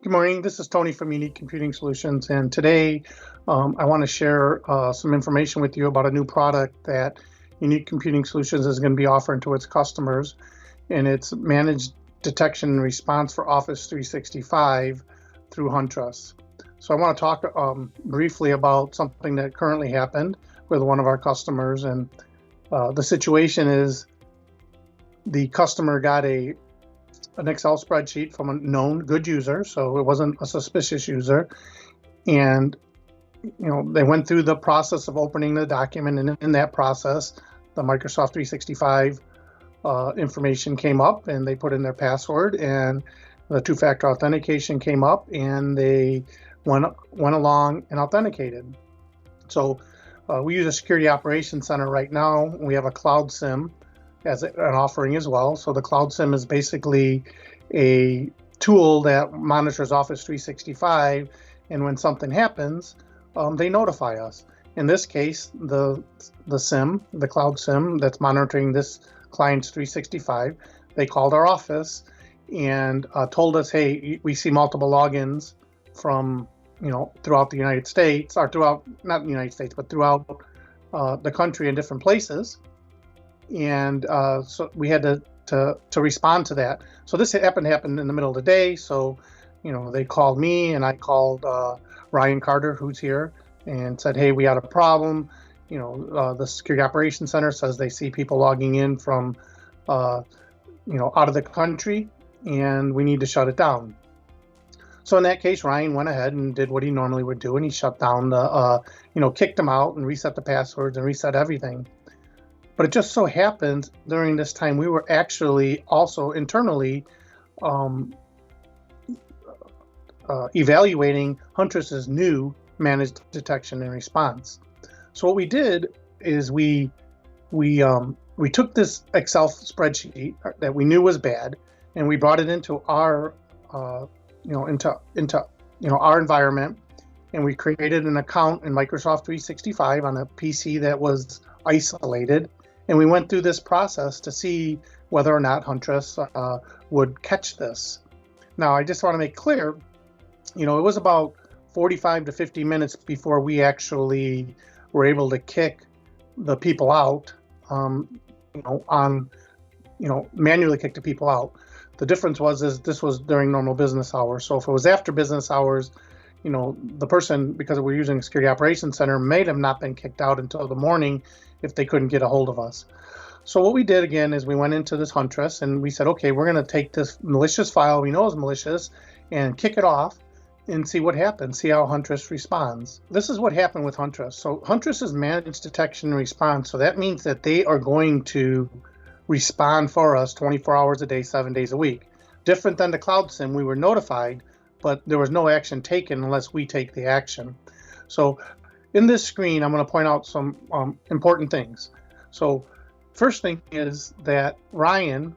Good morning. This is Tony from Unique Computing Solutions, and today I want to share some information with you about a new product that Unique Computing Solutions is going to be offering to its customers, and it's managed detection and response for Office 365 through Huntress. So I want to talk briefly about something that currently happened with one of our customers, and the situation is the customer got an Excel spreadsheet from a known good user, so it wasn't a suspicious user. And they went through the process of opening the document, and in that process, the Microsoft 365 information came up, and they put in their password, and the two-factor authentication came up, and they went along and authenticated. So we use a security operations center right now. We have a Cloud Sim as an offering as well. So the Cloud Sim is basically a tool that monitors Office 365, and when something happens, they notify us. In this case, the Cloud Sim that's monitoring this client's 365, they called our office and told us, hey, we see multiple logins from throughout the United States, or throughout, not the United States, but throughout the country in different places. And so we had to respond to that. So this happened in the middle of the day. So, they called me, and I called Ryan Carter, who's here, and said, hey, we had a problem. The Security Operations Center says they see people logging in from, out of the country, and we need to shut it down. So in that case, Ryan went ahead and did what he normally would do, and he shut down kicked them out and reset the passwords and reset everything. But it just so happened during this time, we were actually also internally evaluating Huntress's new managed detection and response. So what we did is we took this Excel spreadsheet that we knew was bad, and we brought it into our our environment, and we created an account in Microsoft 365 on a PC that was isolated. And we went through this process to see whether or not Huntress would catch this. Now, I just want to make clear, it was about 45 to 50 minutes before we actually were able to kick the people out, manually kick the people out. The difference is this was during normal business hours. So if it was after business hours, the person, because we're using Security Operations Center, may have not been kicked out until the morning if they couldn't get a hold of us. So what we did again is we went into this Huntress, and we said, okay, we're going to take this malicious file we know is malicious and kick it off and see what happens, see how Huntress responds. This is what happened with Huntress. So Huntress is managed detection and response. So that means that they are going to respond for us 24 hours a day, 7 days a week. Different than the Cloud Sim, we were notified, but there was no action taken unless we take the action. So in this screen, I'm going to point out some important things. So first thing is that Ryan,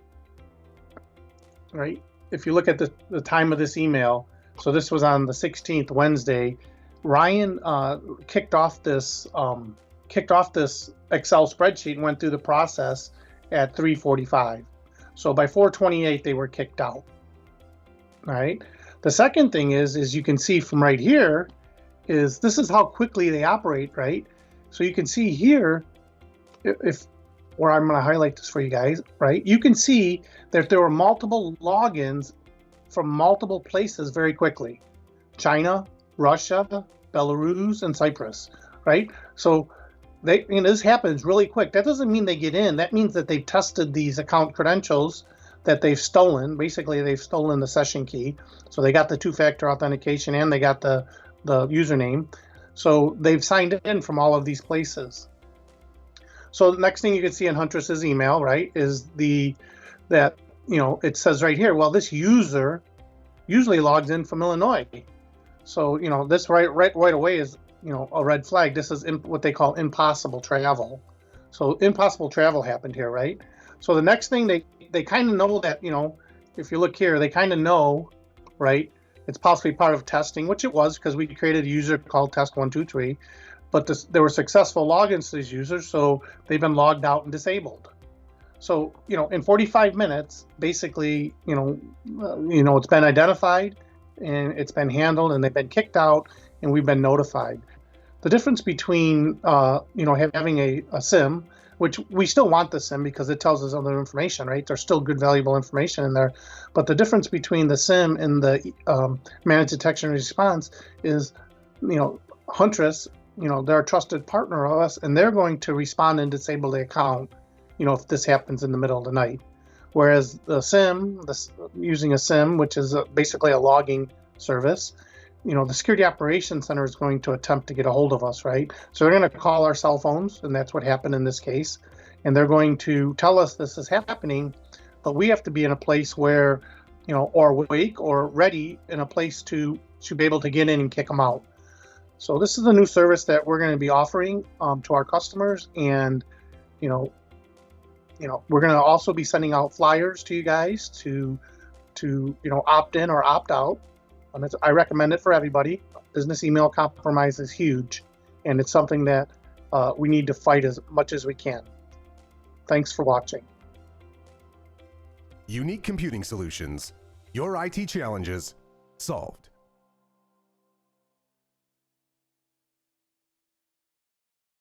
right, if you look at the time of this email, so this was on the 16th, Wednesday, Ryan kicked off this Excel spreadsheet and went through the process at 3:45. So by 4:28, they were kicked out. All right. The second thing is you can see from right here is this is how quickly they operate, right? So you can see here, or I'm going to highlight this for you guys, right? You can see that there were multiple logins from multiple places very quickly. China, Russia, Belarus, and Cyprus, right? So this happens really quick. That doesn't mean they get in. That means that they've tested these account credentials that they've stolen. Basically, they've stolen the session key. So they got the two-factor authentication, and they got the username. So they've signed in from all of these places. So the next thing you can see in Huntress's email, right, is that it says right here, well, this user usually logs in from Illinois. So this right away is a red flag. This is what they call impossible travel. So impossible travel happened here, right? So the next thing they kind of know that if you look here, they kind of know, right? It's possibly part of testing, which it was because we created a user called test123, but there were successful logins to these users, so they've been logged out and disabled. So in 45 minutes, basically, it's been identified and it's been handled and they've been kicked out and we've been notified. The difference between having a SIM, which we still want the SIM because it tells us other information, right? There's still good valuable information in there, but the difference between the SIM and the managed detection and response is, Huntress, they're a trusted partner of us, and they're going to respond and disable the account, if this happens in the middle of the night. Whereas the SIM, using a SIM, which is basically a logging service, the Security Operations Center is going to attempt to get a hold of us, right? So they're going to call our cell phones, and that's what happened in this case. And they're going to tell us this is happening, but we have to be in a place where, or awake or ready in a place to be able to get in and kick them out. So this is the new service that we're going to be offering to our customers, and we're going to also be sending out flyers to you guys to opt in or opt out. I recommend it for everybody. Business email compromise is huge, and it's something that we need to fight as much as we can. Thanks for watching. Unique Computing Solutions. Your IT challenges solved.